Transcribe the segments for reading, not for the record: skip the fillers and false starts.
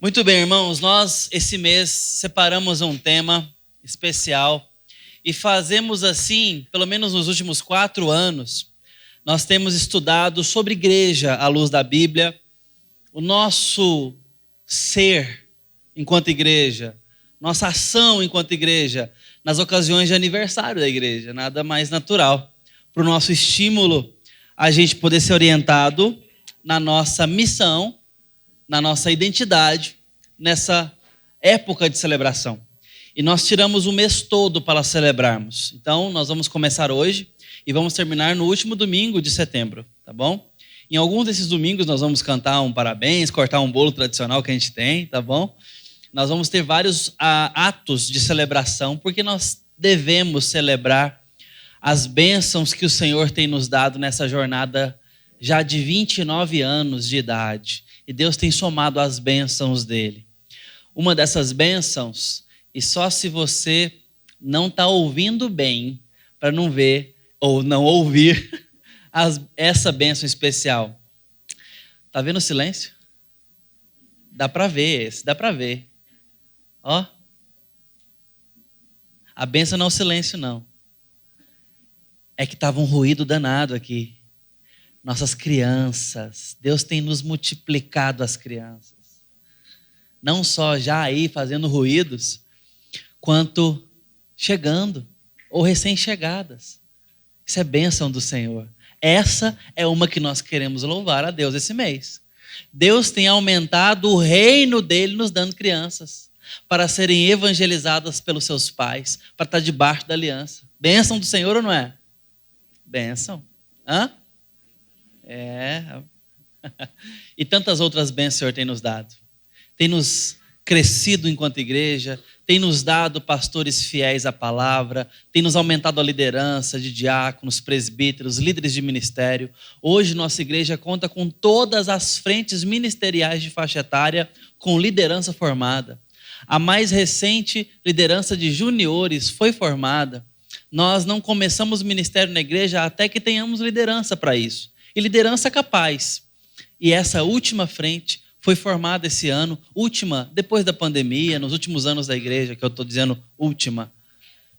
Muito bem, irmãos, nós esse mês separamos um tema especial e fazemos assim, pelo menos nos últimos 4 anos, nós temos estudado sobre igreja à luz da Bíblia, o nosso ser enquanto igreja, nossa ação enquanto igreja, nas ocasiões de aniversário da igreja, nada mais natural para o nosso estímulo a gente poder ser orientado na nossa missão, na nossa identidade, nessa época de celebração. E nós tiramos o mês todo para celebrarmos. Então, nós vamos começar hoje e vamos terminar no último domingo de setembro, tá bom? Em alguns desses domingos nós vamos cantar um parabéns, cortar um bolo tradicional que a gente tem, tá bom? Nós vamos ter vários atos de celebração, porque nós devemos celebrar as bênçãos que o Senhor tem nos dado nessa jornada já de 29 anos de idade. E Deus tem somado as bênçãos dele. Uma dessas bênçãos, e só se você não está ouvindo bem, para não ver ou não ouvir essa bênção especial. Está vendo o silêncio? Dá para ver esse, dá para ver. Ó. A bênção não é o silêncio, não. É que estava um ruído danado aqui. Nossas crianças, Deus tem nos multiplicado as crianças. Não só já aí fazendo ruídos, quanto chegando ou recém-chegadas. Isso é bênção do Senhor. Essa é uma que nós queremos louvar a Deus esse mês. Deus tem aumentado o reino dele nos dando crianças para serem evangelizadas pelos seus pais, para estar debaixo da aliança. Bênção do Senhor ou não é? Bênção. Hã? É. E tantas outras bênçãos o Senhor tem nos dado. Tem nos crescido enquanto igreja, tem nos dado pastores fiéis à palavra, tem nos aumentado a liderança de diáconos, presbíteros, líderes de ministério. Hoje nossa igreja conta com todas as frentes ministeriais de faixa etária com liderança formada. A mais recente liderança de juniores foi formada. Nós não começamos ministério na igreja até que tenhamos liderança para isso. E liderança capaz. E essa última frente foi formada esse ano, última, depois da pandemia, nos últimos anos da igreja, que eu estou dizendo última.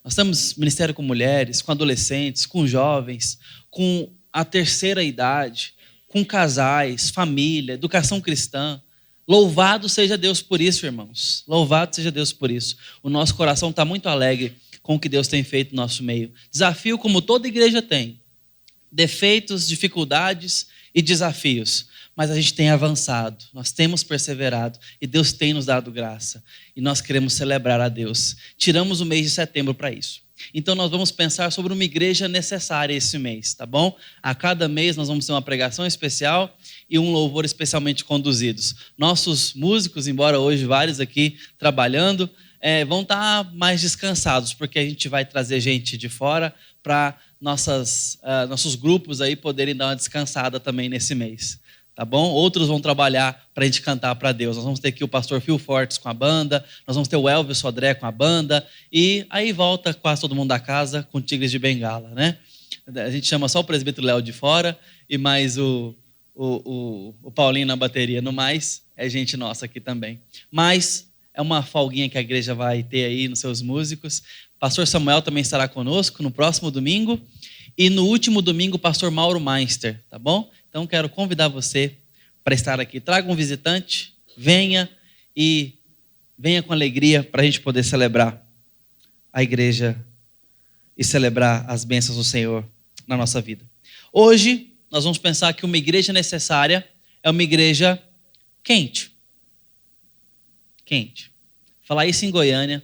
Nós temos ministério com mulheres, com adolescentes, com jovens, com a terceira idade, com casais, família, educação cristã. Louvado seja Deus por isso, irmãos. Louvado seja Deus por isso. O nosso coração está muito alegre com o que Deus tem feito no nosso meio. Desafio como toda igreja tem. Defeitos, dificuldades e desafios. Mas a gente tem avançado, nós temos perseverado e Deus tem nos dado graça. E nós queremos celebrar a Deus. Tiramos o mês de setembro para isso. Então nós vamos pensar sobre uma igreja necessária esse mês, tá bom? A cada mês nós vamos ter uma pregação especial e um louvor especialmente conduzidos. Nossos músicos, embora hoje vários aqui trabalhando, vão estar mais descansados, porque a gente vai trazer gente de fora para nossos grupos aí poderem dar uma descansada também nesse mês. Tá bom? Outros vão trabalhar para a gente cantar para Deus. Nós vamos ter aqui o pastor Phil Fortes com a banda, nós vamos ter o Elvis Sodré com a banda, e aí volta quase todo mundo da casa com Tigres de Bengala, né? A gente chama só o presbítero Léo de fora e mais o Paulinho na bateria. No mais, é gente nossa aqui também. Mas é uma folguinha que a igreja vai ter aí nos seus músicos. Pastor Samuel também estará conosco no próximo domingo. E no último domingo, o pastor Mauro Meister, tá bom? Então, quero convidar você para estar aqui. Traga um visitante, venha com alegria para a gente poder celebrar a igreja e celebrar as bênçãos do Senhor na nossa vida. Hoje, nós vamos pensar que uma igreja necessária é uma igreja quente. Quente. Falar isso em Goiânia,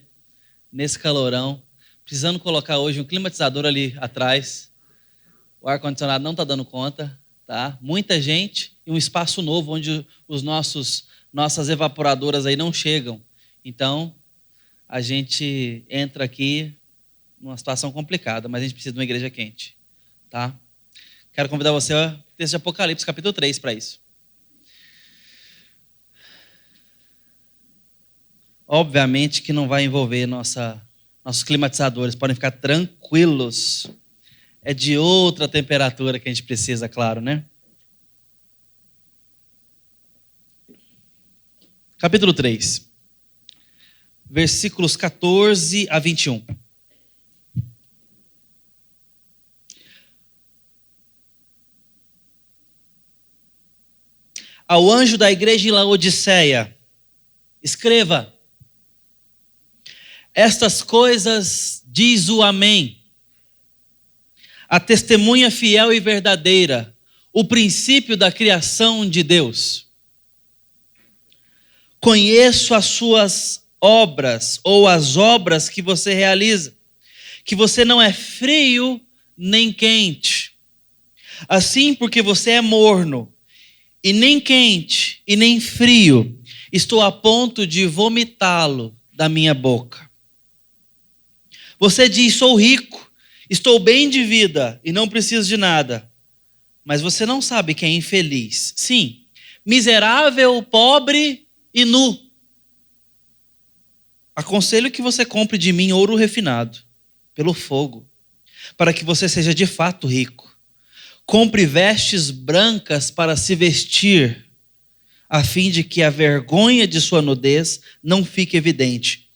nesse calorão, precisando colocar hoje um climatizador ali atrás. O ar-condicionado não está dando conta. Tá? Muita gente e um espaço novo onde nossas evaporadoras aí não chegam. Então, a gente entra aqui numa situação complicada, mas a gente precisa de uma igreja quente. Tá? Quero convidar você ao texto de Apocalipse, capítulo 3, para isso. Obviamente que não vai envolver nossos climatizadores, podem ficar tranquilos. É de outra temperatura que a gente precisa, claro, né? Capítulo 3, versículos 14 a 21. Ao anjo da igreja em Laodiceia, escreva: estas coisas diz o Amém, a testemunha fiel e verdadeira, o princípio da criação de Deus. Conheço as suas obras, ou as obras que você realiza, que você não é frio nem quente. Assim, porque você é morno, e nem quente, e nem frio, estou a ponto de vomitá-lo da minha boca. Você diz, sou rico, estou bem de vida, e não preciso de nada. Mas você não sabe que é infeliz. Sim, miserável, pobre e nu. Aconselho que você compre de mim ouro refinado, pelo fogo, para que você seja de fato rico. Compre vestes brancas para se vestir, a fim de que a vergonha de sua nudez não fique evidente.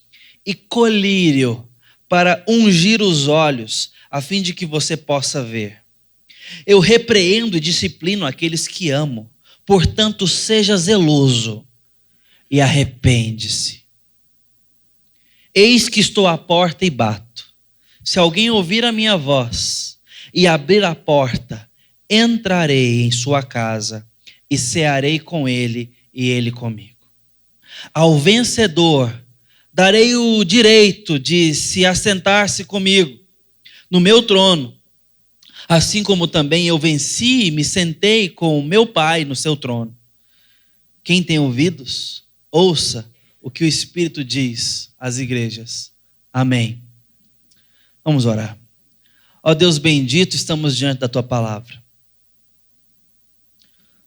E colírio para ungir os olhos, a fim de que você possa ver. Eu repreendo e disciplino aqueles que amo. Portanto, seja zeloso e arrepende-se. Eis que estou à porta e bato. Se alguém ouvir a minha voz e abrir a porta, entrarei em sua casa e cearei com ele e ele comigo. Ao vencedor darei o direito de se assentar-se comigo no meu trono, assim como também eu venci e me sentei com o meu Pai no seu trono. Quem tem ouvidos, ouça o que o Espírito diz às igrejas. Amém. Vamos orar. Ó Deus bendito, estamos diante da tua palavra.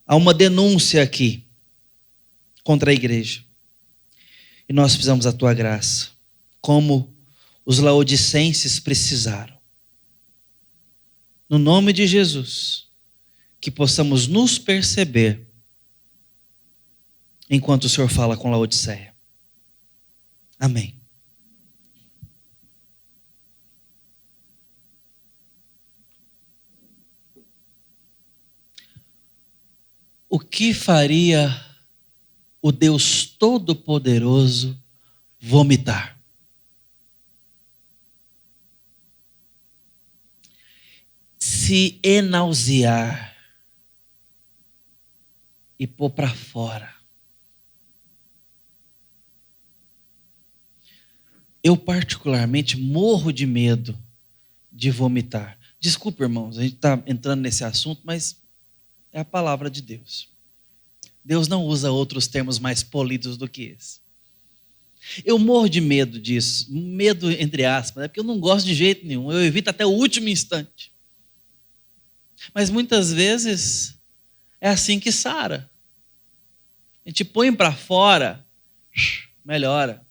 Há uma denúncia aqui contra a igreja. E nós precisamos da tua graça, como os laodicenses precisaram. No nome de Jesus, que possamos nos perceber enquanto o Senhor fala com Laodiceia. Amém. O que faria o Deus Todo-Poderoso vomitar? Se enausear e pôr para fora. Eu particularmente morro de medo de vomitar. Desculpa, irmãos, a gente está entrando nesse assunto, mas é a palavra de Deus. Deus não usa outros termos mais polidos do que esse. Eu morro de medo disso, medo entre aspas, porque eu não gosto de jeito nenhum, eu evito até o último instante. Mas muitas vezes é assim que sara. A gente põe para fora, melhora.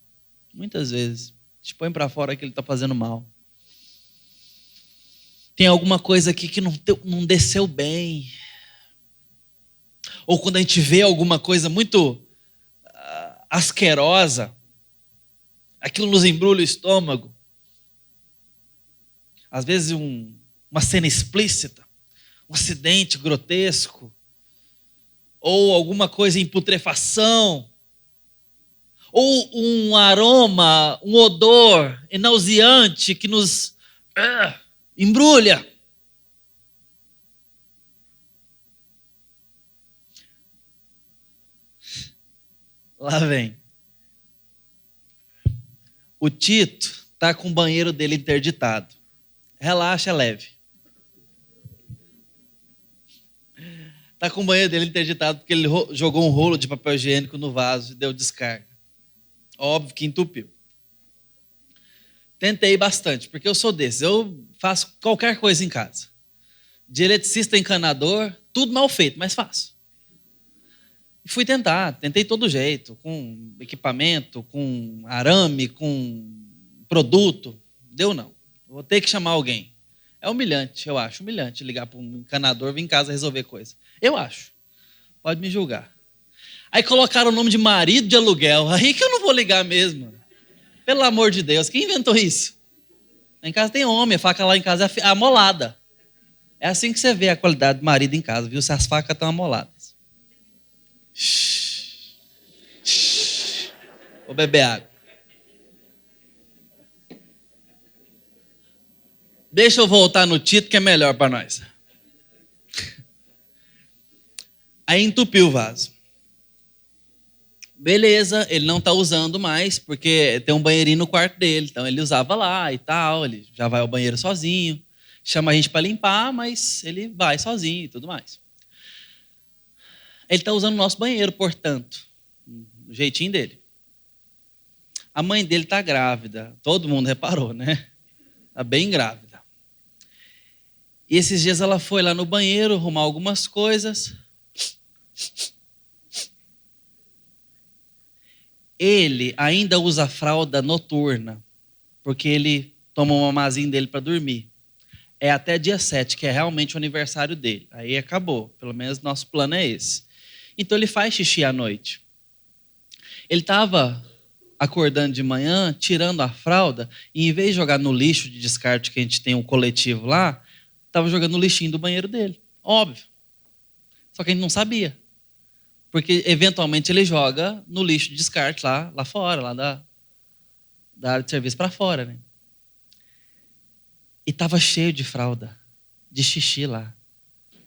Muitas vezes a gente põe para fora aquilo que está fazendo mal. Tem alguma coisa aqui que não desceu bem. Ou quando a gente vê alguma coisa muito asquerosa, aquilo nos embrulha o estômago. Às vezes uma cena explícita, um acidente grotesco, ou alguma coisa em putrefação, ou um aroma, um odor nauseante que nos embrulha. Lá vem. O Tito está com o banheiro dele interditado. Relaxa, é leve. Está com o banheiro dele interditado porque ele jogou um rolo de papel higiênico no vaso e deu descarga. Óbvio que entupiu. Tentei bastante, porque eu sou desses. Eu faço qualquer coisa em casa. De eletricista, encanador, tudo mal feito, mas faço. E fui tentei todo jeito, com equipamento, com arame, com produto. Deu não. Vou ter que chamar alguém. É humilhante, eu acho. Humilhante ligar para um encanador, vir em casa resolver coisa. Eu acho. Pode me julgar. Aí colocaram o nome de marido de aluguel. Aí que eu não vou ligar mesmo. Pelo amor de Deus, quem inventou isso? Lá em casa tem homem, a faca lá em casa é amolada. É assim que você vê a qualidade do marido em casa, viu? Se as facas estão amoladas. Vou beber água. Deixa eu voltar no Tito, que é melhor para nós. Aí entupiu o vaso. Beleza, ele não está usando mais, porque tem um banheirinho no quarto dele. Então ele usava lá e tal, ele já vai ao banheiro sozinho. Chama a gente para limpar, mas ele vai sozinho e tudo mais. Ele está usando o nosso banheiro, portanto, do jeitinho dele. A mãe dele está grávida, todo mundo reparou, né? Está bem grávida. E esses dias ela foi lá no banheiro arrumar algumas coisas. Ele ainda usa fralda noturna, porque ele toma um mamazinho dele para dormir. É até dia 7, que é realmente o aniversário dele. Aí acabou, pelo menos nosso plano é esse. Então ele faz xixi à noite. Ele estava acordando de manhã, tirando a fralda, e em vez de jogar no lixo de descarte que a gente tem um coletivo lá, estava jogando no lixinho do banheiro dele. Óbvio. Só que a gente não sabia. Porque, eventualmente, ele joga no lixo de descarte lá fora, lá da área de serviço para fora, né? E estava cheio de fralda, de xixi lá,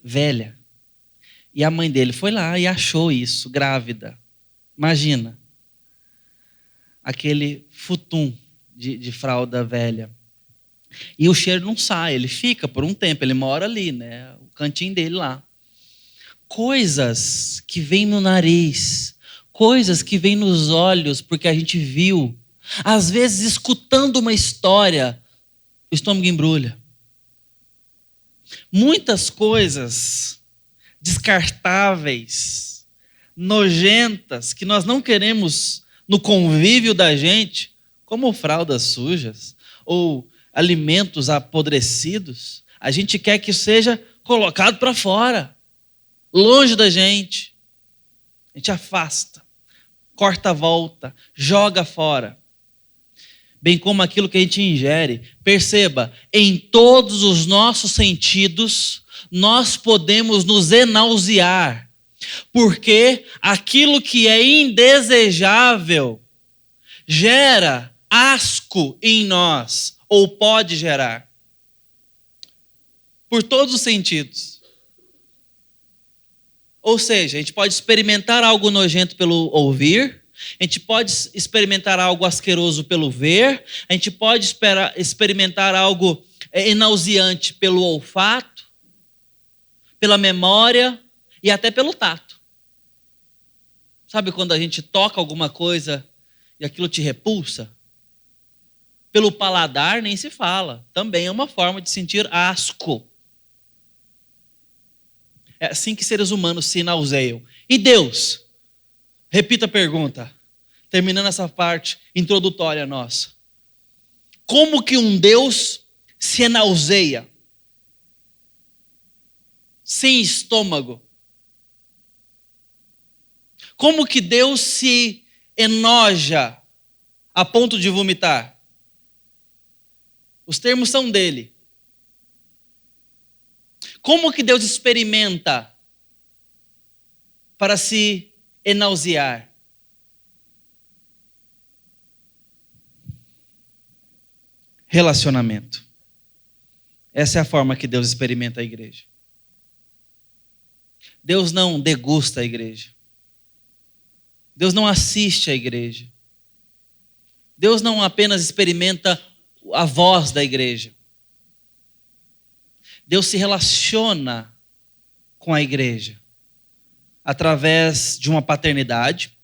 velha. E a mãe dele foi lá e achou isso, grávida. Imagina. Aquele futum de fralda velha. E o cheiro não sai, ele fica por um tempo, ele mora ali, né? O cantinho dele lá. Coisas que vêm no nariz, coisas que vêm nos olhos, porque a gente viu. Às vezes, escutando uma história, o estômago embrulha. Muitas coisas descartáveis, nojentas, que nós não queremos no convívio da gente, como fraldas sujas, ou alimentos apodrecidos, a gente quer que seja colocado para fora, longe da gente. A gente afasta, corta a volta, joga fora. Bem como aquilo que a gente ingere. Perceba, em todos os nossos sentidos, nós podemos nos enausear, porque aquilo que é indesejável gera asco em nós, ou pode gerar, por todos os sentidos. Ou seja, a gente pode experimentar algo nojento pelo ouvir, a gente pode experimentar algo asqueroso pelo ver, a gente pode experimentar algo nauseante pelo olfato, pela memória e até pelo tato. Sabe quando a gente toca alguma coisa e aquilo te repulsa? Pelo paladar nem se fala. Também é uma forma de sentir asco. É assim que seres humanos se nauseiam. E Deus? Repita a pergunta. Terminando essa parte introdutória nossa. Como que um Deus se nauseia? Sem estômago. Como que Deus se enoja a ponto de vomitar? Os termos são dele. Como que Deus experimenta para se enausear? Relacionamento. Essa é a forma que Deus experimenta a igreja. Deus não degusta a igreja. Deus não assiste a igreja. Deus não apenas experimenta a voz da igreja. Deus se relaciona com a igreja através de uma paternidade,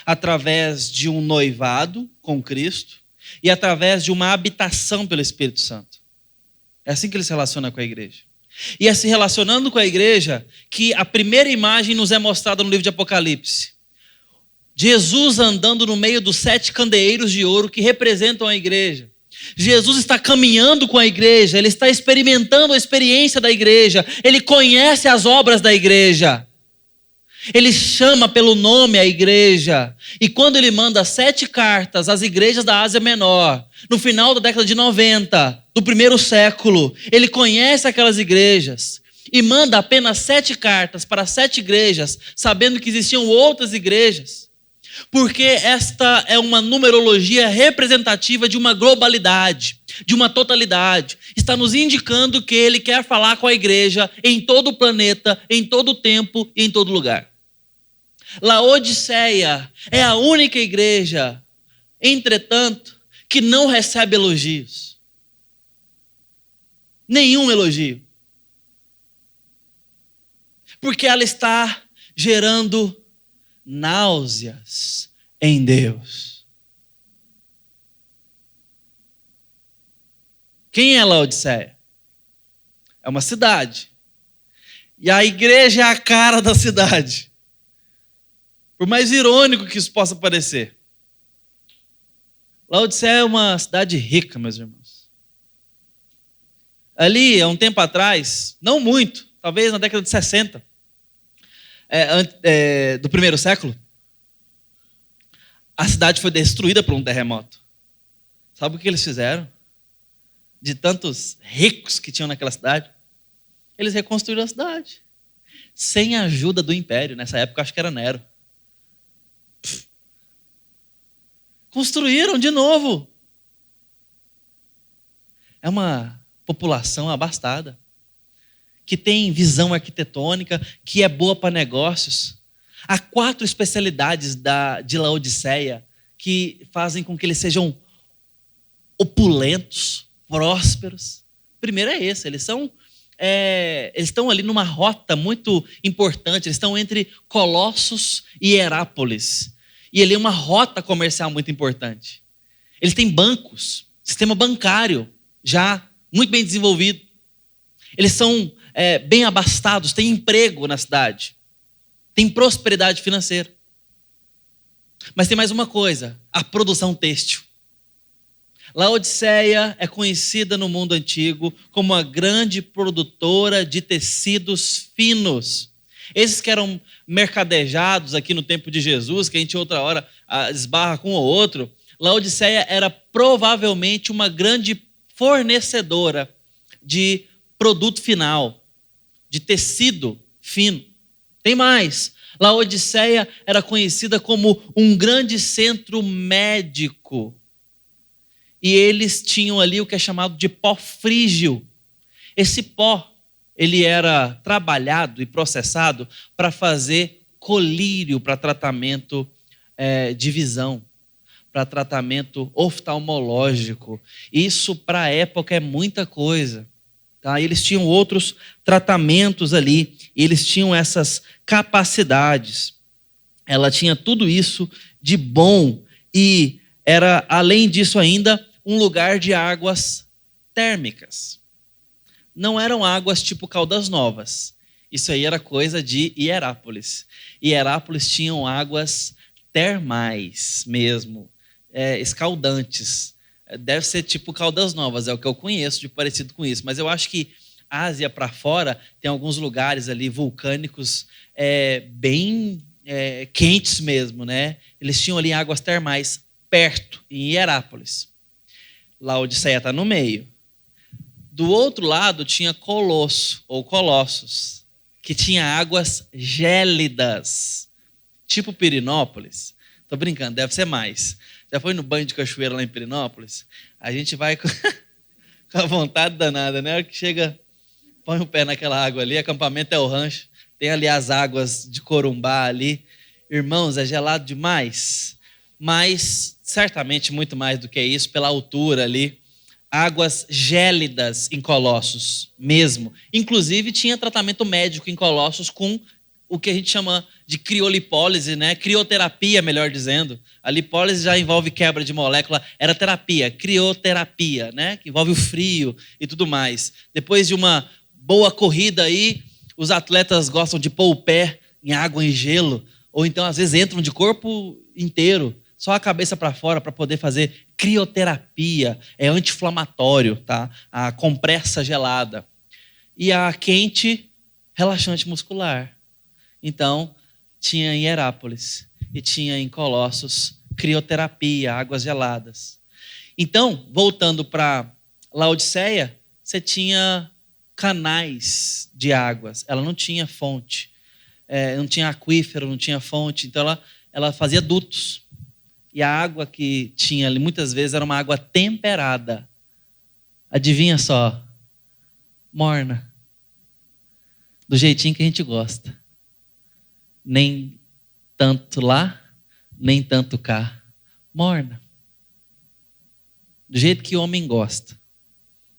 através de um noivado com Cristo e através de uma habitação pelo Espírito Santo. É assim que ele se relaciona com a igreja. E é se relacionando com a igreja que a primeira imagem nos é mostrada no livro de Apocalipse. Jesus andando no meio dos 7 candeeiros de ouro que representam a igreja. Jesus está caminhando com a igreja, ele está experimentando a experiência da igreja, ele conhece as obras da igreja. Ele chama pelo nome a igreja. E quando ele manda 7 cartas às igrejas da Ásia Menor, no final da década de 90, do primeiro século, ele conhece aquelas igrejas e manda apenas 7 cartas para 7 igrejas, sabendo que existiam outras igrejas, porque esta é uma numerologia representativa de uma globalidade, de uma totalidade. Está nos indicando que ele quer falar com a igreja em todo o planeta, em todo o tempo e em todo lugar. Laodiceia é a única igreja, entretanto, que não recebe elogios. Nenhum elogio. Porque ela está gerando náuseas em Deus. Quem é Laodiceia? É uma cidade. E a igreja é a cara da cidade. Por mais irônico que isso possa parecer. Laodiceia é uma cidade rica, meus irmãos. Ali, há um tempo atrás, não muito, talvez na década de 60, do primeiro século, a cidade foi destruída por um terremoto. Sabe o que eles fizeram? De tantos ricos que tinham naquela cidade, eles reconstruíram a cidade. Sem a ajuda do império. Nessa época, acho que era Nero. Construíram de novo. É uma população abastada, que tem visão arquitetônica, que é boa para negócios. Há 4 especialidades de Laodiceia que fazem com que eles sejam opulentos, prósperos. Primeiro é esse, eles estão ali numa rota muito importante, eles estão entre Colossos e Herápolis. E ali é uma rota comercial muito importante. Eles têm bancos, sistema bancário já muito bem desenvolvido. Eles são bem abastados, têm emprego na cidade, têm prosperidade financeira. Mas tem mais uma coisa, a produção têxtil. Laodiceia é conhecida no mundo antigo como uma grande produtora de tecidos finos. Esses que eram mercadejados aqui no tempo de Jesus, que a gente outra hora esbarra com um ou outro, Laodiceia era provavelmente uma grande fornecedora de produto final, de tecido fino. Tem mais. Laodiceia era conhecida como um grande centro médico. E eles tinham ali o que é chamado de pó frígio. Esse pó, ele era trabalhado e processado para fazer colírio para tratamento de visão, para tratamento oftalmológico. Isso para a época é muita coisa. Tá? Eles tinham outros tratamentos ali, e eles tinham essas capacidades. Ela tinha tudo isso de bom e era, além disso ainda, um lugar de águas térmicas. Não eram águas tipo Caldas Novas. Isso aí era coisa de Hierápolis. Hierápolis tinham águas termais mesmo, escaldantes. Deve ser tipo Caldas Novas, é o que eu conheço de parecido com isso. Mas eu acho que Ásia para fora tem alguns lugares ali vulcânicos bem quentes mesmo, né? Eles tinham ali águas termais perto, em Hierápolis. Laodiceia está no meio. Do outro lado tinha Colosso, ou Colossos, que tinha águas gélidas, tipo Pirinópolis. Estou brincando, deve ser mais. Já foi no banho de cachoeira lá em Pirinópolis? A gente vai com a vontade danada, né? Que chega, põe o pé naquela água ali, acampamento é o rancho, tem ali as águas de Corumbá ali. Irmãos, é gelado demais, mas certamente muito mais do que isso, pela altura ali. Águas gélidas em Colossos mesmo. Inclusive tinha tratamento médico em Colossos com o que a gente chama de criolipólise, né? Crioterapia, melhor dizendo. A lipólise já envolve quebra de molécula, era terapia, crioterapia, né? Que envolve o frio e tudo mais. Depois de uma boa corrida aí, os atletas gostam de pôr o pé em água, em gelo, ou então às vezes entram de corpo inteiro, só a cabeça para fora para poder fazer crioterapia, é anti-inflamatório, tá? A compressa gelada. E a quente, relaxante muscular. Então, tinha em Hierápolis e tinha em Colossos crioterapia, águas geladas. Então, voltando para Laodiceia, você tinha canais de águas. Ela não tinha fonte, não tinha aquífero, não tinha fonte. Então, ela fazia dutos. E a água que tinha ali, muitas vezes, era uma água temperada. Adivinha só? Morna. Do jeitinho que a gente gosta. Nem tanto lá, nem tanto cá. Morna. Do jeito que o homem gosta.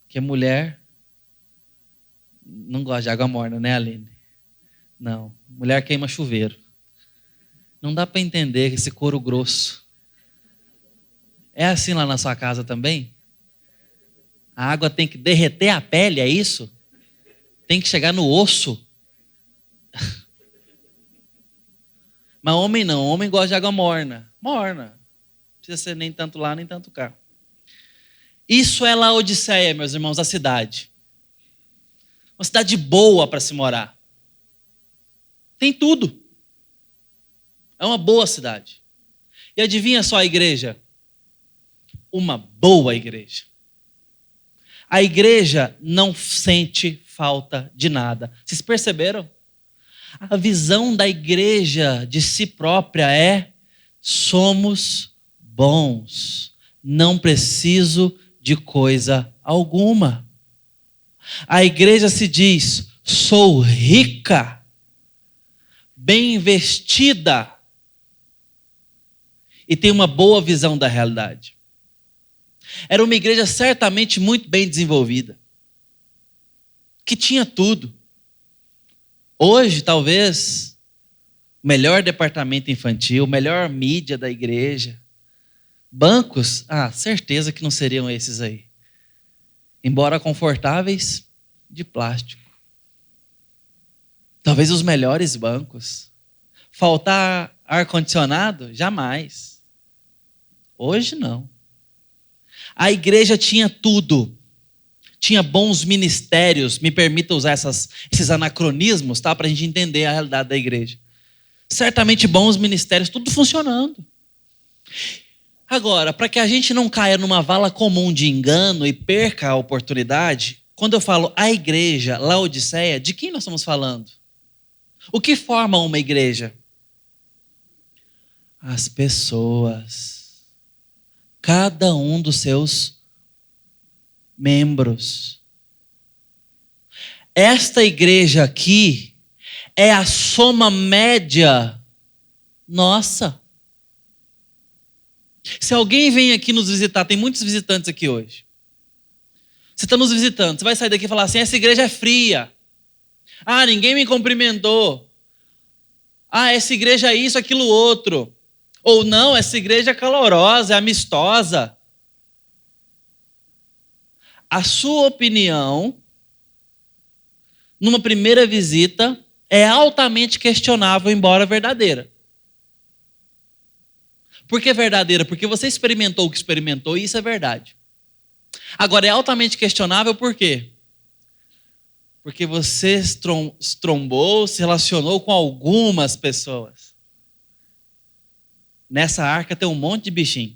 Porque mulher não gosta de água morna, né, Aline? Não. Mulher queima chuveiro. Não dá para entender esse couro grosso. É assim lá na sua casa também? A água tem que derreter a pele, é isso? Tem que chegar no osso? Mas homem não. Homem gosta de água morna. Morna. Não precisa ser nem tanto lá, nem tanto cá. Isso é Laodiceia, meus irmãos, a cidade. Uma cidade boa para se morar. Tem tudo. É uma boa cidade. E adivinha só a igreja? Uma boa igreja. A igreja não sente falta de nada. Vocês perceberam? A visão da igreja de si própria é: somos bons. Não preciso de coisa alguma. A igreja se diz: sou rica, bem vestida, e tem uma boa visão da realidade. Era uma igreja certamente muito bem desenvolvida, que tinha tudo. Hoje, talvez, o melhor departamento infantil, melhor mídia da igreja. Bancos, certeza que não seriam esses aí. Embora confortáveis, de plástico. Talvez os melhores bancos. Faltar ar-condicionado? Jamais. Hoje não. A igreja tinha tudo. Tinha bons ministérios. Me permita usar esses anacronismos, tá? Para a gente entender a realidade da igreja. Certamente bons ministérios, tudo funcionando. Agora, para que a gente não caia numa vala comum de engano e perca a oportunidade, quando eu falo a igreja, Laodiceia, de quem nós estamos falando? O que forma uma igreja? As pessoas. Cada um dos seus membros. Esta igreja aqui é a soma média nossa. Se alguém vem aqui nos visitar, tem muitos visitantes aqui hoje. Você está nos visitando, você vai sair daqui e falar assim: essa igreja é fria. Ninguém me cumprimentou. Essa igreja é isso, aquilo, outro. Ou não, essa igreja é calorosa, é amistosa. A sua opinião, numa primeira visita, é altamente questionável, embora verdadeira. Por que verdadeira? Porque você experimentou o que experimentou e isso é verdade. Agora, é altamente questionável por quê? Porque você trombou, se relacionou com algumas pessoas. Nessa arca tem um monte de bichinho.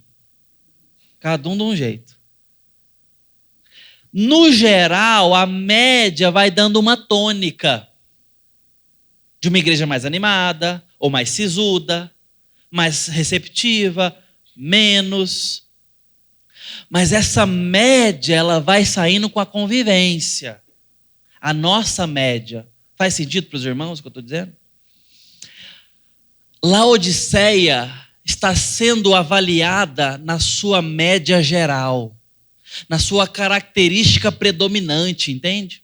Cada um de um jeito. No geral, a média vai dando uma tônica. De uma igreja mais animada, ou mais sisuda, mais receptiva, menos. Mas essa média, ela vai saindo com a convivência. A nossa média. Faz sentido para os irmãos o que eu estou dizendo? Laodiceia está sendo avaliada na sua média geral, na sua característica predominante, entende?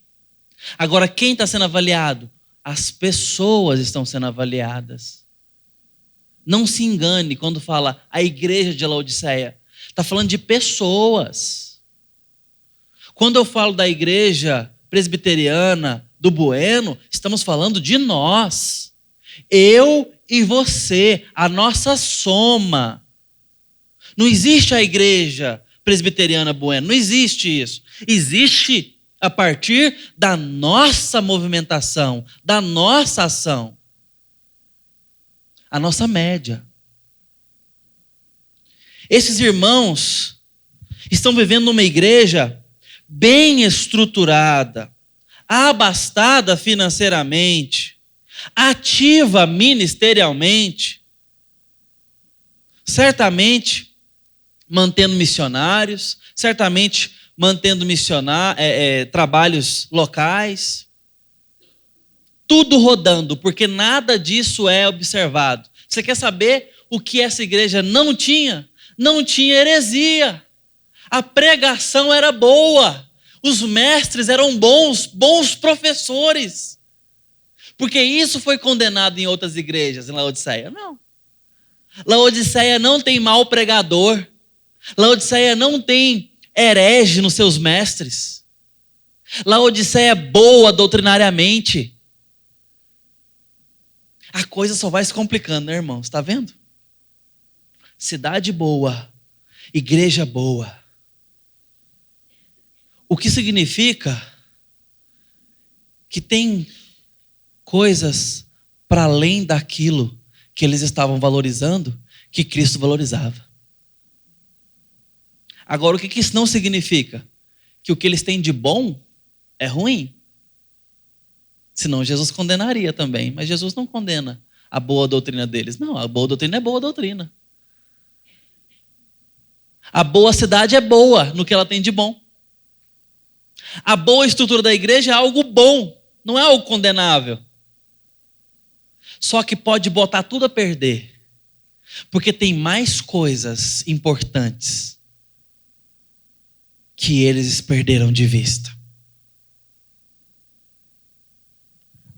Agora, quem está sendo avaliado? As pessoas estão sendo avaliadas. Não se engane quando fala a igreja de Laodiceia. Está falando de pessoas. Quando eu falo da igreja presbiteriana do Bueno, estamos falando de nós. Eu e você, a nossa soma. Não existe a igreja presbiteriana Bueno, não existe isso. Existe a partir da nossa movimentação, da nossa ação. a nossa média. Esses irmãos estão vivendo numa igreja bem estruturada, abastada financeiramente, ativa ministerialmente, certamente mantendo missionários, certamente mantendo trabalhos locais, tudo rodando, porque nada disso é observado. Você quer saber o que essa igreja não tinha? Não tinha heresia. A pregação era boa. Os mestres eram bons professores. Porque isso foi condenado em outras igrejas, em Laodiceia. Não. Laodiceia não tem mau pregador. Laodiceia não tem herege nos seus mestres. Laodiceia é boa doutrinariamente. A coisa só vai se complicando, né, irmão? Está vendo? Cidade boa, igreja boa. O que significa que tem coisas para além daquilo que eles estavam valorizando, que Cristo valorizava. Agora, o que isso não significa? Que o que eles têm de bom é ruim. Senão Jesus condenaria também. Mas Jesus não condena a boa doutrina deles. Não, a boa doutrina é boa doutrina. A boa cidade é boa no que ela tem de bom. A boa estrutura da igreja é algo bom, não é algo condenável. Só que pode botar tudo a perder, porque tem mais coisas importantes que eles perderam de vista.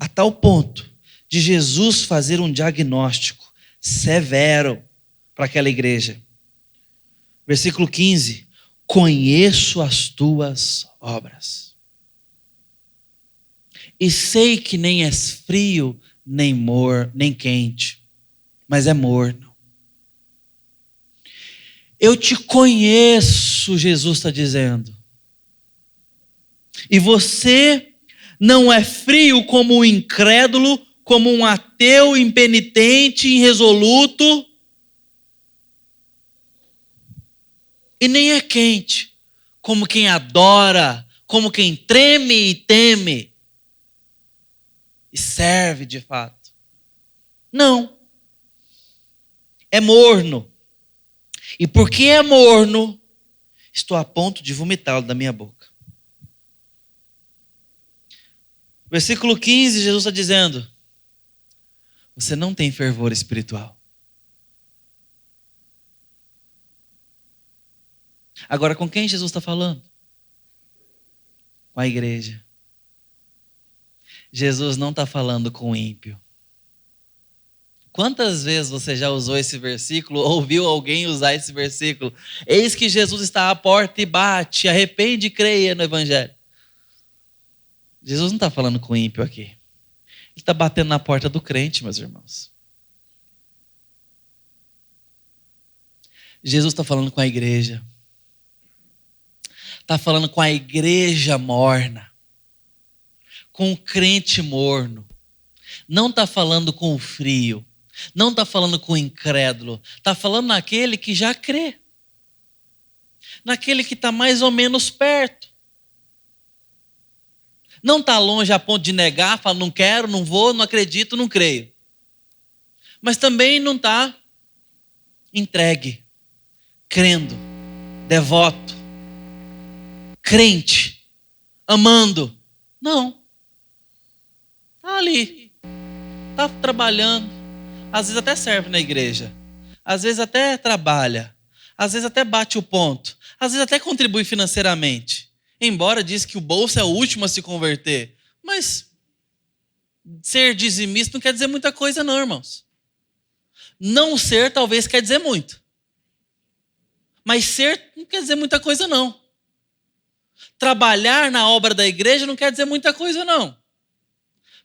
A tal ponto de Jesus fazer um diagnóstico severo para aquela igreja. Versículo 15: conheço as tuas obras, e sei que nem és frio, nem quente, mas é morno. Eu te conheço, Jesus está dizendo, e você não é frio como um incrédulo, como um ateu impenitente, irresoluto, e nem é quente, como quem adora, como quem treme e teme, e serve de fato. Não. É morno. E porque é morno, estou a ponto de vomitá-lo da minha boca. Versículo 15, Jesus está dizendo: você não tem fervor espiritual. Agora, com quem Jesus está falando? Com a igreja. Jesus não está falando com o ímpio. Quantas vezes você já usou esse versículo, ou ouviu alguém usar esse versículo? Eis que Jesus está à porta e bate, arrepende e creia no evangelho. Jesus não está falando com o ímpio aqui. Ele está batendo na porta do crente, meus irmãos. Jesus está falando com a igreja. Está falando com a igreja morna, com o crente morno. Não está falando com o frio, não está falando com o incrédulo, está falando naquele que já crê, naquele que está mais ou menos perto. Não está longe a ponto de negar, fala não quero, não vou, não acredito, não creio. Mas também não está entregue, crendo, devoto, crente, amando. Não. Está ali. Está trabalhando. Às vezes até serve na igreja. Às vezes até trabalha. Às vezes até bate o ponto. Às vezes até contribui financeiramente. Embora diz que o bolso é o último a se converter. Mas ser dizimista não quer dizer muita coisa não, irmãos. Não ser talvez quer dizer muito. Mas ser não quer dizer muita coisa não. Trabalhar na obra da igreja não quer dizer muita coisa, não.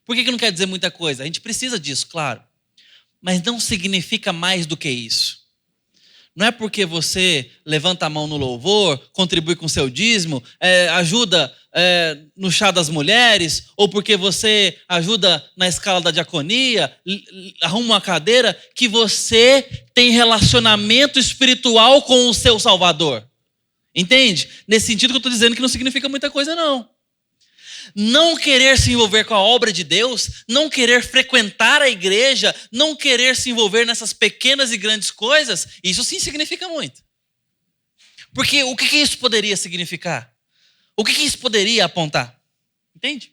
Por que não quer dizer muita coisa? A gente precisa disso, claro. Mas não significa mais do que isso. Não é porque você levanta a mão no louvor, contribui com seu dízimo, ajuda no chá das mulheres, ou porque você ajuda na escala da diaconia, arruma uma cadeira, que você tem relacionamento espiritual com o seu Salvador. Entende? Nesse sentido que eu estou dizendo que não significa muita coisa, não. Não querer se envolver com a obra de Deus, não querer frequentar a igreja, não querer se envolver nessas pequenas e grandes coisas, isso sim significa muito. Porque o que isso poderia significar? O que isso poderia apontar? Entende?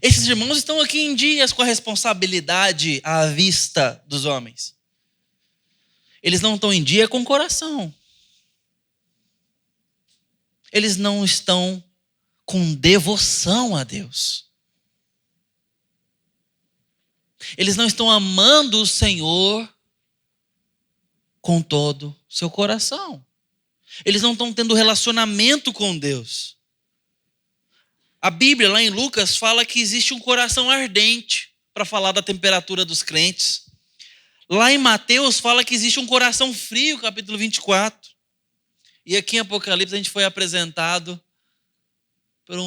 Esses irmãos estão aqui em dias com a responsabilidade à vista dos homens. Eles não estão em dia com o coração. Eles não estão com devoção a Deus. Eles não estão amando o Senhor com todo o seu coração. Eles não estão tendo relacionamento com Deus. A Bíblia, lá em Lucas, fala que existe um coração ardente, para falar da temperatura dos crentes. Lá em Mateus, fala que existe um coração frio, capítulo 24. E aqui em Apocalipse a gente foi apresentado por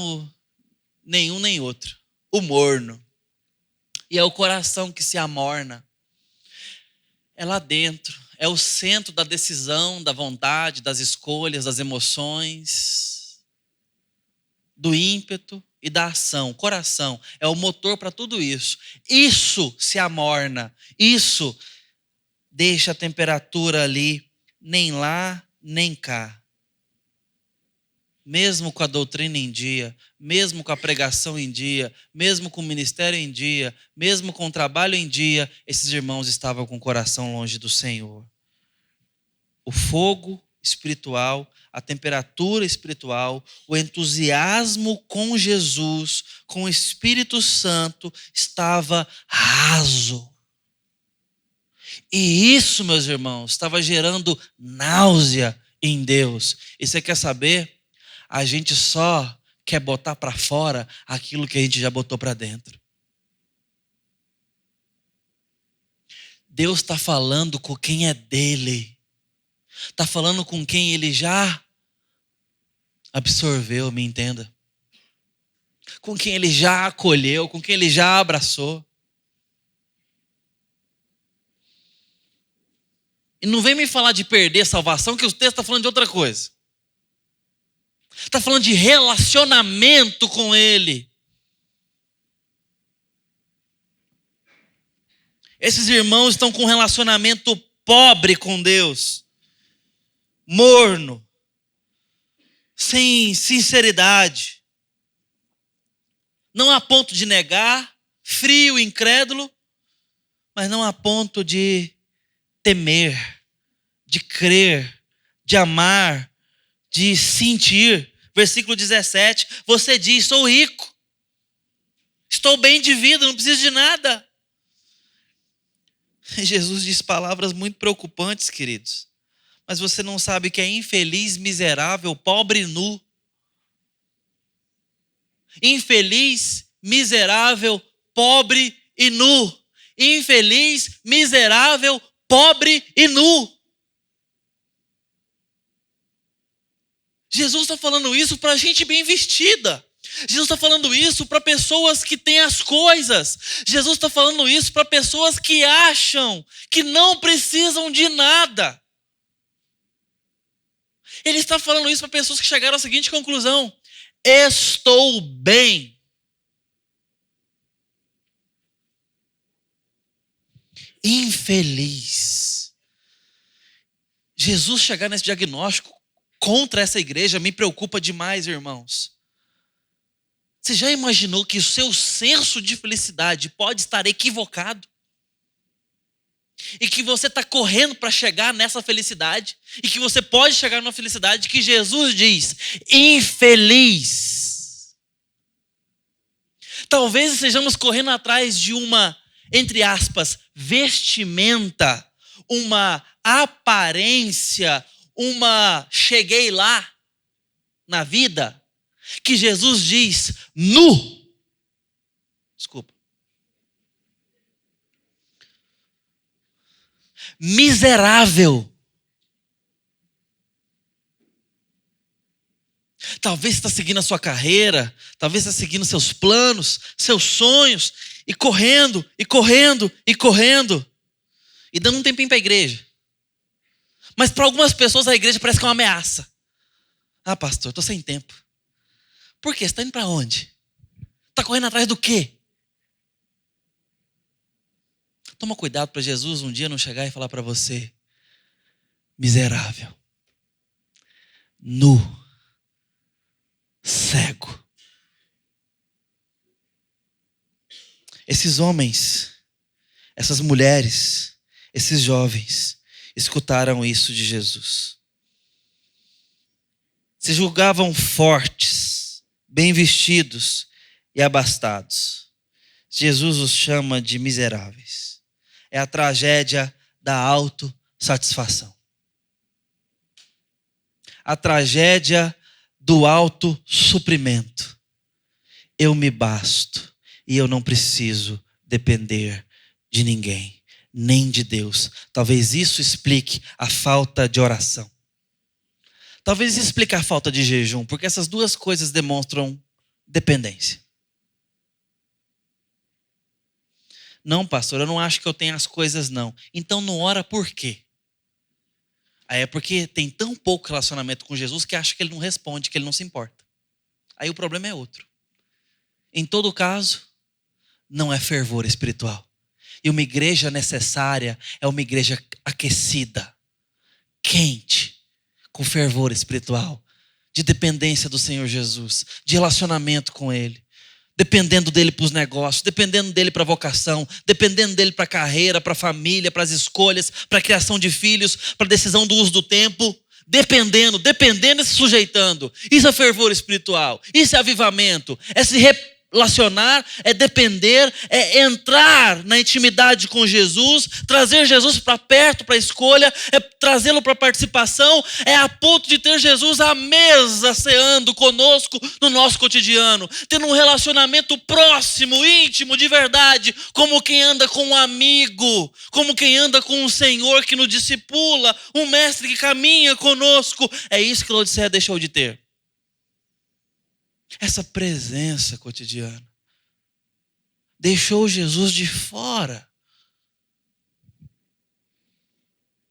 nenhum nem outro, o morno. E é o coração que se amorna. É lá dentro, é o centro da decisão, da vontade, das escolhas, das emoções, do ímpeto e da ação. O coração é o motor para tudo isso. Isso se amorna, isso deixa a temperatura ali, nem lá, nem cá. Mesmo com a doutrina em dia, mesmo com a pregação em dia, mesmo com o ministério em dia, mesmo com o trabalho em dia, esses irmãos estavam com o coração longe do Senhor. O fogo espiritual, a temperatura espiritual, o entusiasmo com Jesus, com o Espírito Santo, estava raso. E isso, meus irmãos, estava gerando náusea em Deus. E você quer saber? A gente só quer botar para fora aquilo que a gente já botou para dentro. Deus está falando com quem é dele. Está falando com quem ele já absorveu, me entenda. Com quem ele já acolheu, com quem ele já abraçou. E não vem me falar de perder a salvação, que o texto está falando de outra coisa. Está falando de relacionamento com ele. Esses irmãos estão com um relacionamento pobre com Deus. Morno. Sem sinceridade. Não a ponto de negar, frio, incrédulo, mas não a ponto de temer, de crer, de amar, de sentir. Versículo 17, você diz, sou rico, estou bem de vida, não preciso de nada. Jesus diz palavras muito preocupantes, queridos. Mas você não sabe que é infeliz, miserável, pobre e nu. Infeliz, miserável, pobre e nu. Infeliz, miserável, pobre e nu. Jesus está falando isso para gente bem vestida. Jesus está falando isso para pessoas que têm as coisas. Jesus está falando isso para pessoas que acham que não precisam de nada. Ele está falando isso para pessoas que chegaram à seguinte conclusão: estou bem. Infeliz. Jesus chegar nesse diagnóstico contra essa igreja me preocupa demais, irmãos. Você já imaginou que o seu senso de felicidade pode estar equivocado? E que você está correndo para chegar nessa felicidade? E que você pode chegar numa felicidade que Jesus diz, infeliz. Talvez estejamos correndo atrás de uma, entre aspas, vestimenta, uma aparência, uma cheguei lá na vida, que Jesus diz nu. Desculpa. Miserável. talvez você está seguindo a sua carreira, talvez você está seguindo seus planos, seus sonhos, e correndo, e correndo, e correndo, e dando um tempinho para a igreja. Mas para algumas pessoas a igreja parece que é uma ameaça. Ah, pastor, estou sem tempo. Por quê? Você está indo para onde? Está correndo atrás do quê? Toma cuidado para Jesus um dia não chegar e falar para você: miserável, nu, cego. Esses homens, essas mulheres, esses jovens escutaram isso de Jesus. Se julgavam fortes, bem vestidos e abastados. Jesus os chama de miseráveis. É a tragédia da autossatisfação. A tragédia do autossuprimento. Eu me basto e eu não preciso depender de ninguém, nem de Deus. Talvez isso explique a falta de oração. Talvez isso explique a falta de jejum, porque essas duas coisas demonstram dependência. Não, pastor, eu não acho que eu tenho as coisas, não. Então não ora por quê? Aí é porque tem tão pouco relacionamento com Jesus que acha que ele não responde, que ele não se importa. Aí o problema é outro. Em todo caso, não é fervor espiritual. E uma igreja necessária é uma igreja aquecida, quente, com fervor espiritual, de dependência do Senhor Jesus, de relacionamento com Ele. Dependendo dele para os negócios, dependendo dele para a vocação, dependendo dele para a carreira, para a família, para as escolhas, para a criação de filhos, para a decisão do uso do tempo. Dependendo e se sujeitando. Isso é fervor espiritual, isso é avivamento, é se relacionar, é depender, é entrar na intimidade com Jesus, trazer Jesus para perto, para a escolha, é trazê-lo para a participação, é a ponto de ter Jesus à mesa, ceando conosco no nosso cotidiano, tendo um relacionamento próximo, íntimo, de verdade, como quem anda com um amigo, como quem anda com um Senhor que nos discipula, um mestre que caminha conosco. É isso que Laodiceia deixou de ter. Essa presença cotidiana. Deixou Jesus de fora.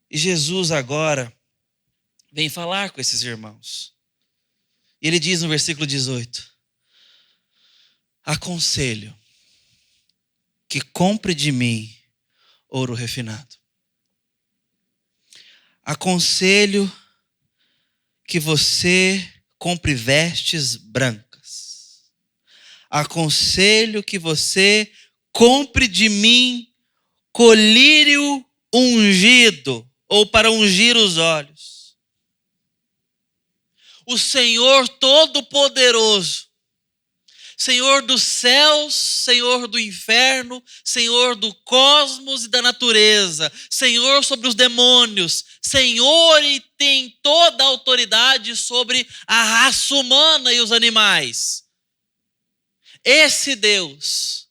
E Jesus agora vem falar com esses irmãos. E ele diz no versículo 18: aconselho que compre de mim ouro refinado. Aconselho que você compre vestes brancas. Aconselho que você compre de mim colírio ungido, ou para ungir os olhos. O Senhor Todo-Poderoso, Senhor dos céus, Senhor do inferno, Senhor do cosmos e da natureza, Senhor sobre os demônios, Senhor e tem toda a autoridade sobre a raça humana e os animais. Esse Deus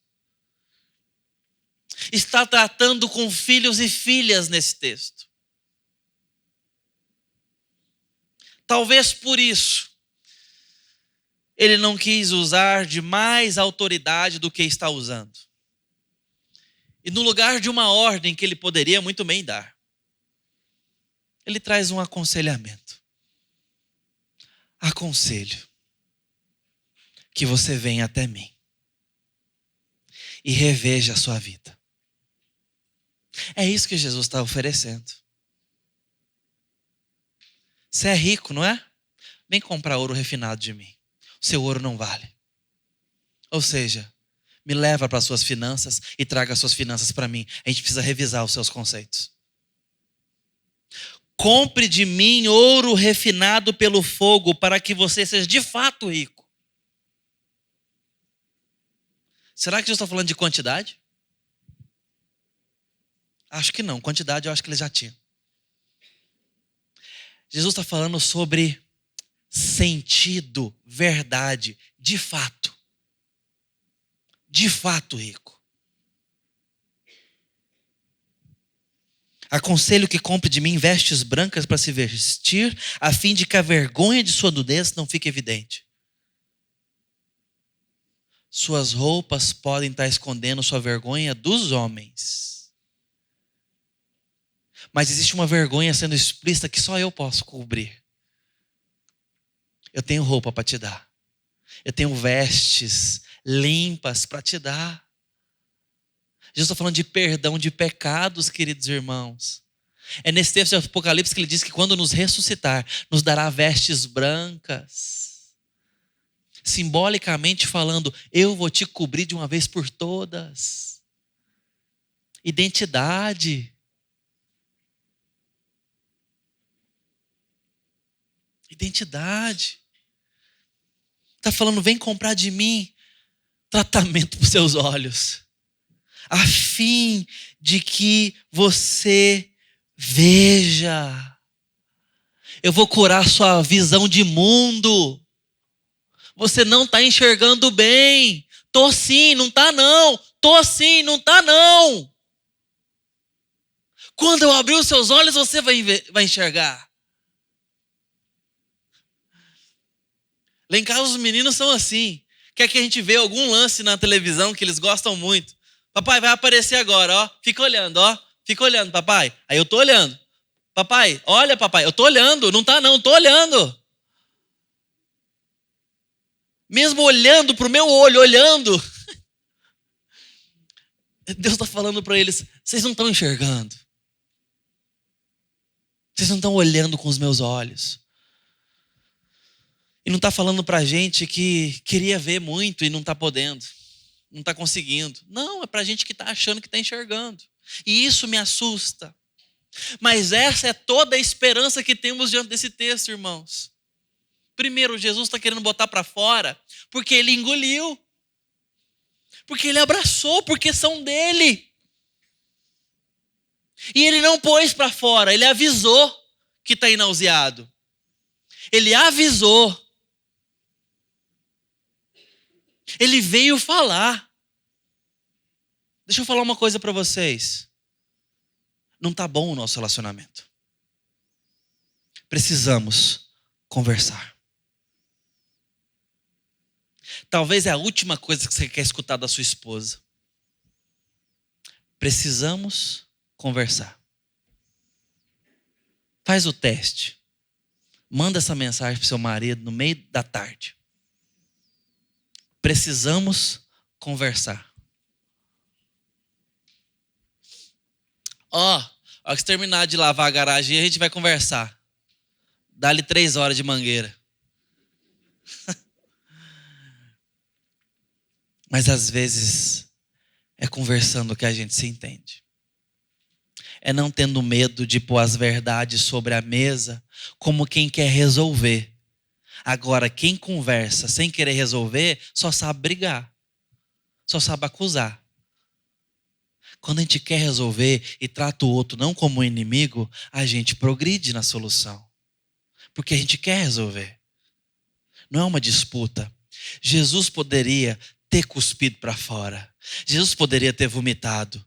está tratando com filhos e filhas nesse texto. Talvez por isso ele não quis usar de mais autoridade do que está usando. E no lugar de uma ordem que ele poderia muito bem dar, ele traz um aconselhamento. Aconselho que você venha até mim e reveja a sua vida. É isso que Jesus está oferecendo. Você é rico, não é? Vem comprar ouro refinado de mim. O seu ouro não vale. Ou seja, me leva para as suas finanças e traga as suas finanças para mim. A gente precisa revisar os seus conceitos. Compre de mim ouro refinado pelo fogo para que você seja de fato rico. Será que Jesus está falando de quantidade? Acho que não. Quantidade eu acho que ele já tinha. Jesus está falando sobre sentido, verdade, de fato. De fato rico. Aconselho que compre de mim vestes brancas para se vestir, a fim de que a vergonha de sua nudez não fique evidente. Suas roupas podem estar escondendo sua vergonha dos homens. Mas existe uma vergonha sendo explícita que só eu posso cobrir. Eu tenho roupa para te dar. Eu tenho vestes limpas para te dar. Jesus está falando de perdão de pecados, queridos irmãos. É nesse texto de Apocalipse que ele diz que quando nos ressuscitar, nos dará vestes brancas. Simbolicamente falando, eu vou te cobrir de uma vez por todas. Identidade. Identidade. Está falando, vem comprar de mim tratamento para os seus olhos, a fim de que você veja. Eu vou curar sua visão de mundo. Você não está enxergando bem. Tô sim, não tá não. Tô sim, não tá não. Quando eu abrir os seus olhos, você vai enxergar. Lá em casa os meninos são assim. Quer que a gente vê algum lance na televisão que eles gostam muito. Papai, vai aparecer agora, ó. Fica olhando, ó. Fica olhando, papai. Aí eu tô olhando. Papai, olha, papai. Eu tô olhando. Não tá não, tô olhando. Mesmo olhando pro meu olho, olhando. Deus está falando para eles, vocês não estão enxergando. Vocês não estão olhando com os meus olhos. E não está falando para a gente que queria ver muito e não está podendo. Não está conseguindo. Não, é para a gente que está achando que está enxergando. E isso me assusta. Mas essa é toda a esperança que temos diante desse texto, irmãos. Primeiro, Jesus está querendo botar para fora porque ele engoliu. Porque ele abraçou, porque são dele. E ele não pôs para fora, ele avisou que está nauseado. Ele avisou. Ele veio falar. Deixa eu falar uma coisa para vocês. Não está bom o nosso relacionamento. Precisamos conversar. Talvez é a última coisa que você quer escutar da sua esposa. Precisamos conversar. Faz o teste. Manda essa mensagem para o seu marido no meio da tarde. Precisamos conversar. Ó, ao que terminar de lavar a garagem, a gente vai conversar. Dá-lhe 3 horas de mangueira. Mas às vezes é conversando que a gente se entende. É não tendo medo de pôr as verdades sobre a mesa como quem quer resolver. Agora, quem conversa sem querer resolver só sabe brigar. Só sabe acusar. Quando a gente quer resolver e trata o outro não como um inimigo, a gente progride na solução. Porque a gente quer resolver. Não é uma disputa. Jesus poderia ter cuspido para fora. Jesus poderia ter vomitado.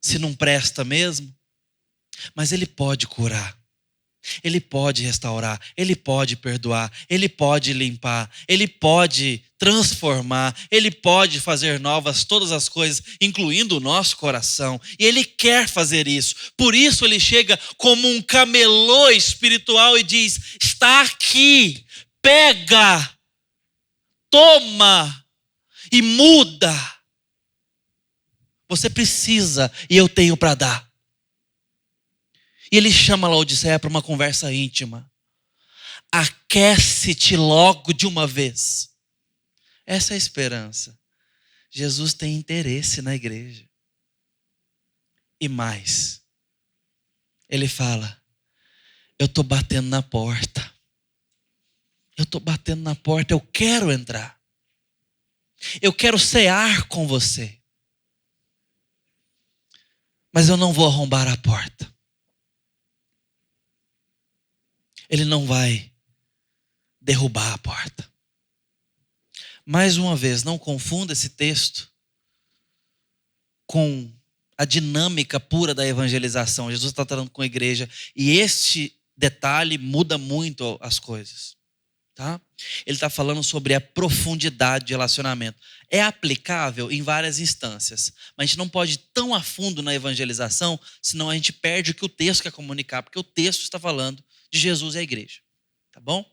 Se não presta mesmo. Mas ele pode curar. Ele pode restaurar. Ele pode perdoar. Ele pode limpar. Ele pode transformar. Ele pode fazer novas todas as coisas, incluindo o nosso coração. E ele quer fazer isso. Por isso ele chega como um camelô espiritual e diz: está aqui, pega, toma e muda. Você precisa e eu tenho para dar. E ele chama Laodiceia para uma conversa íntima. Aquece-te logo de uma vez. Essa é a esperança. Jesus tem interesse na igreja. E mais, ele fala: eu estou batendo na porta. Eu estou batendo na porta, eu quero entrar. Eu quero cear com você. Mas eu não vou arrombar a porta. Ele não vai derrubar a porta. Mais uma vez, não confunda esse texto com a dinâmica pura da evangelização. Jesus está tratando com a igreja e este detalhe muda muito as coisas. Tá? Ele está falando sobre a profundidade de relacionamento. É aplicável em várias instâncias, mas a gente não pode ir tão a fundo na evangelização, senão a gente perde o que o texto quer comunicar, porque o texto está falando de Jesus e a igreja. Tá bom?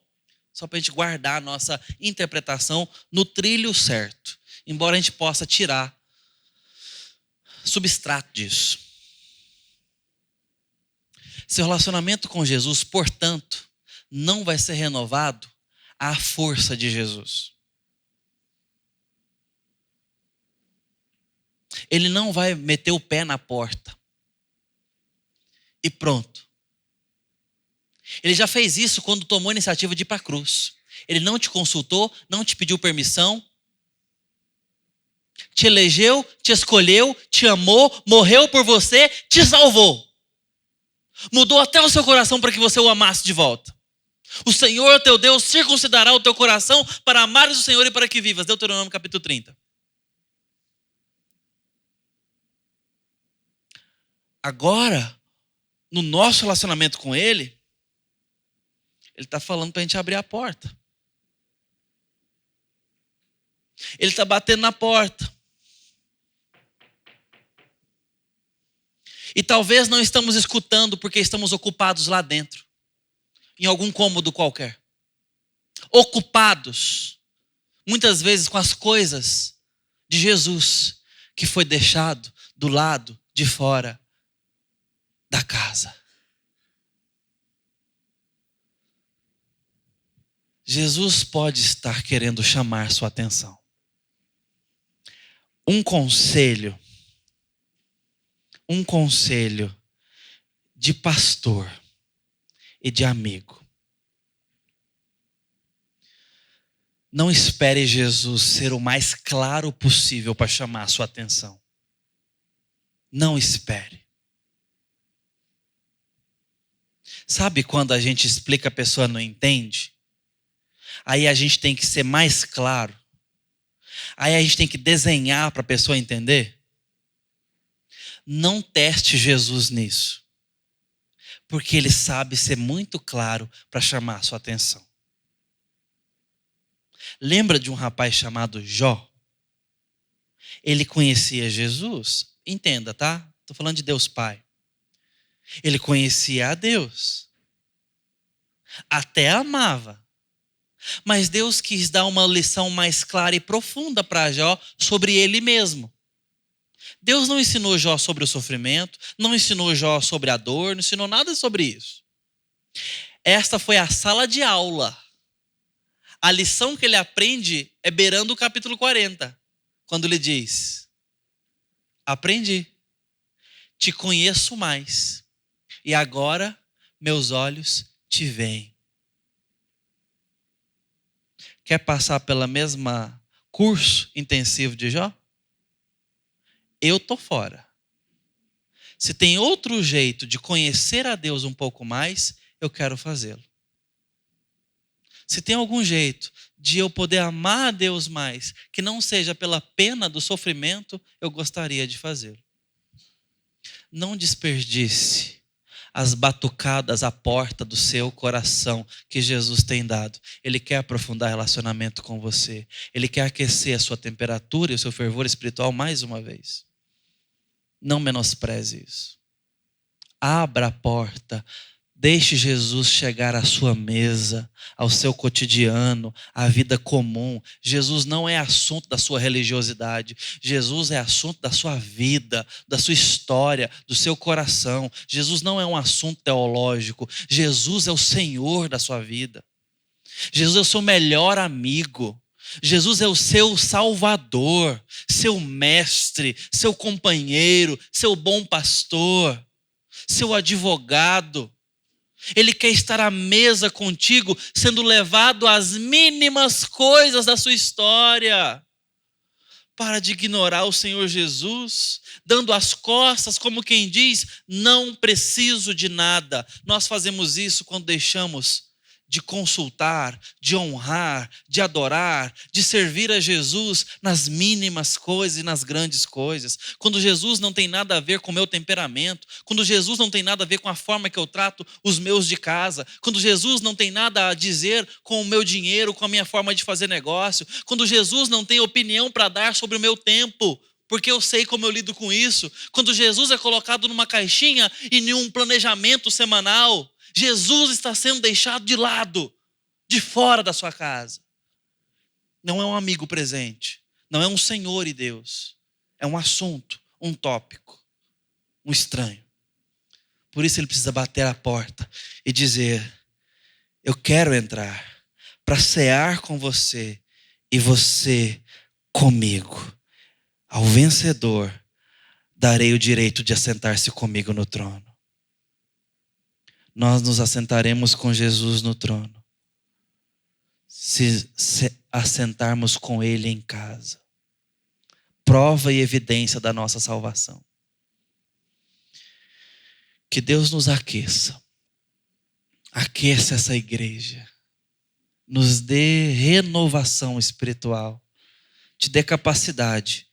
Só para a gente guardar a nossa interpretação no trilho certo, embora a gente possa tirar substrato disso. Seu relacionamento com Jesus, portanto, não vai ser renovado à força de Jesus. Ele não vai meter o pé na porta e pronto. Ele já fez isso quando tomou a iniciativa de ir para a cruz. Ele não te consultou, não te pediu permissão, te elegeu, te escolheu, te amou, morreu por você, te salvou. Mudou até o seu coração para que você o amasse de volta. O Senhor teu Deus circuncidará o teu coração para amares o Senhor e para que vivas. Deuteronômio capítulo 30. Agora, no nosso relacionamento com Ele, Ele está falando para a gente abrir a porta. Ele está batendo na porta. E talvez não estamos escutando porque estamos ocupados lá dentro. Em algum cômodo qualquer. Ocupados. Muitas vezes com as coisas de Jesus. Que foi deixado do lado de fora da casa. Jesus pode estar querendo chamar sua atenção. Um conselho de pastor e de amigo. Não espere Jesus ser o mais claro possível para chamar a sua atenção. Não espere. Sabe quando a gente explica, a pessoa não entende? Aí a gente tem que ser mais claro. Aí a gente tem que desenhar para a pessoa entender. Não teste Jesus nisso. Porque Ele sabe ser muito claro para chamar a sua atenção. Lembra de um rapaz chamado Jó? Ele conhecia Jesus. Entenda, tá? Estou falando de Deus Pai. Ele conhecia a Deus. Até amava. Mas Deus quis dar uma lição mais clara e profunda para Jó sobre ele mesmo. Deus não ensinou Jó sobre o sofrimento, não ensinou Jó sobre a dor, não ensinou nada sobre isso. Esta foi a sala de aula. A lição que ele aprende é beirando o capítulo 40, quando ele diz: aprendi, te conheço mais, e agora meus olhos te veem. Quer passar pela mesma curso intensivo de Jó? Eu tô fora. Se tem outro jeito de conhecer a Deus um pouco mais, eu quero fazê-lo. Se tem algum jeito de eu poder amar a Deus mais, que não seja pela pena do sofrimento, eu gostaria de fazê-lo. Não desperdice as batucadas à porta do seu coração que Jesus tem dado. Ele quer aprofundar relacionamento com você. Ele quer aquecer a sua temperatura e o seu fervor espiritual mais uma vez. Não menospreze isso. Abra a porta. Deixe Jesus chegar à sua mesa, ao seu cotidiano, à vida comum. Jesus não é assunto da sua religiosidade. Jesus é assunto da sua vida, da sua história, do seu coração. Jesus não é um assunto teológico. Jesus é o Senhor da sua vida. Jesus é o seu melhor amigo. Jesus é o seu salvador, seu mestre, seu companheiro, seu bom pastor, seu advogado. Ele quer estar à mesa contigo, sendo levado às mínimas coisas da sua história. Para de ignorar o Senhor Jesus, dando as costas como quem diz, não preciso de nada. Nós fazemos isso quando deixamos de consultar, de honrar, de adorar, de servir a Jesus nas mínimas coisas e nas grandes coisas. Quando Jesus não tem nada a ver com o meu temperamento, quando Jesus não tem nada a ver com a forma que eu trato os meus de casa, quando Jesus não tem nada a dizer com o meu dinheiro, com a minha forma de fazer negócio, quando Jesus não tem opinião para dar sobre o meu tempo, porque eu sei como eu lido com isso. Quando Jesus é colocado numa caixinha e em um planejamento semanal, Jesus está sendo deixado de lado, de fora da sua casa. Não é um amigo presente, não é um Senhor e Deus. É um assunto, um tópico, um estranho. Por isso ele precisa bater a porta e dizer: eu quero entrar para cear com você e você comigo. Ao vencedor, darei o direito de assentar-se comigo no trono. Nós nos assentaremos com Jesus no trono, se assentarmos com Ele em casa. Prova e evidência da nossa salvação. Que Deus nos aqueça. Aqueça essa igreja. Nos dê renovação espiritual. Te dê capacidade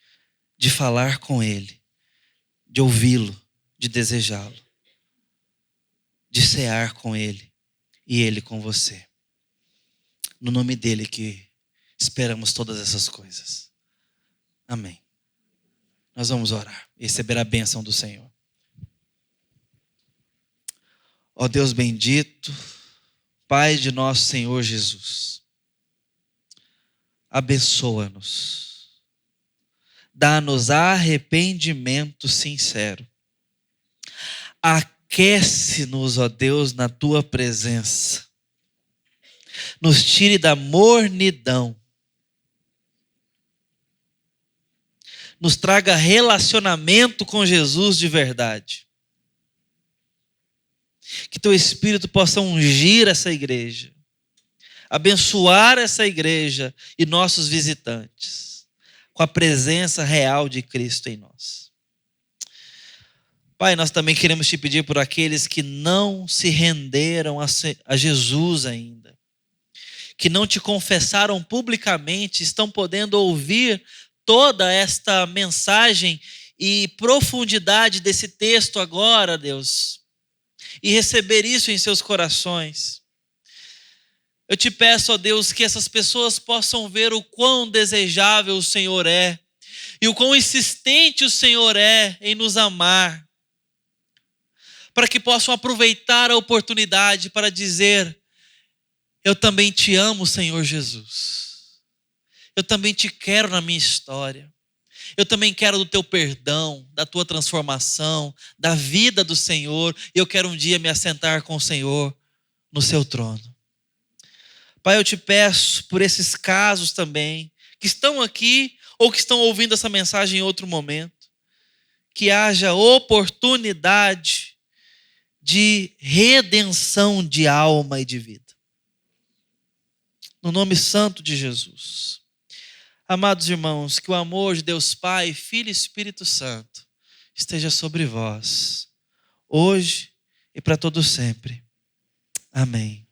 de falar com Ele, de ouvi-lo, de desejá-lo, de cear com Ele e Ele com você. No nome dEle que esperamos todas essas coisas. Amém. Nós vamos orar e receber a bênção do Senhor. Ó Deus bendito, Pai de nosso Senhor Jesus, abençoa-nos. Dá-nos arrependimento sincero. Aquece-nos, ó Deus, na Tua presença. Nos tire da mornidão. Nos traga relacionamento com Jesus de verdade. Que Teu Espírito possa ungir essa igreja. Abençoar essa igreja e nossos visitantes. Com a presença real de Cristo em nós. Pai, nós também queremos te pedir por aqueles que não se renderam a Jesus ainda, que não te confessaram publicamente, estão podendo ouvir toda esta mensagem e profundidade desse texto agora, Deus, e receber isso em seus corações. Eu te peço, ó Deus, que essas pessoas possam ver o quão desejável o Senhor é e o quão insistente o Senhor é em nos amar, para que possam aproveitar a oportunidade para dizer: eu também te amo, Senhor Jesus. Eu também te quero na minha história. Eu também quero do teu perdão, da tua transformação, da vida do Senhor. E eu quero um dia me assentar com o Senhor no seu trono. Pai, eu te peço por esses casos também, que estão aqui ou que estão ouvindo essa mensagem em outro momento, que haja oportunidade de redenção de alma e de vida. No nome santo de Jesus. Amados irmãos, que o amor de Deus Pai, Filho e Espírito Santo esteja sobre vós, hoje e para todo sempre. Amém.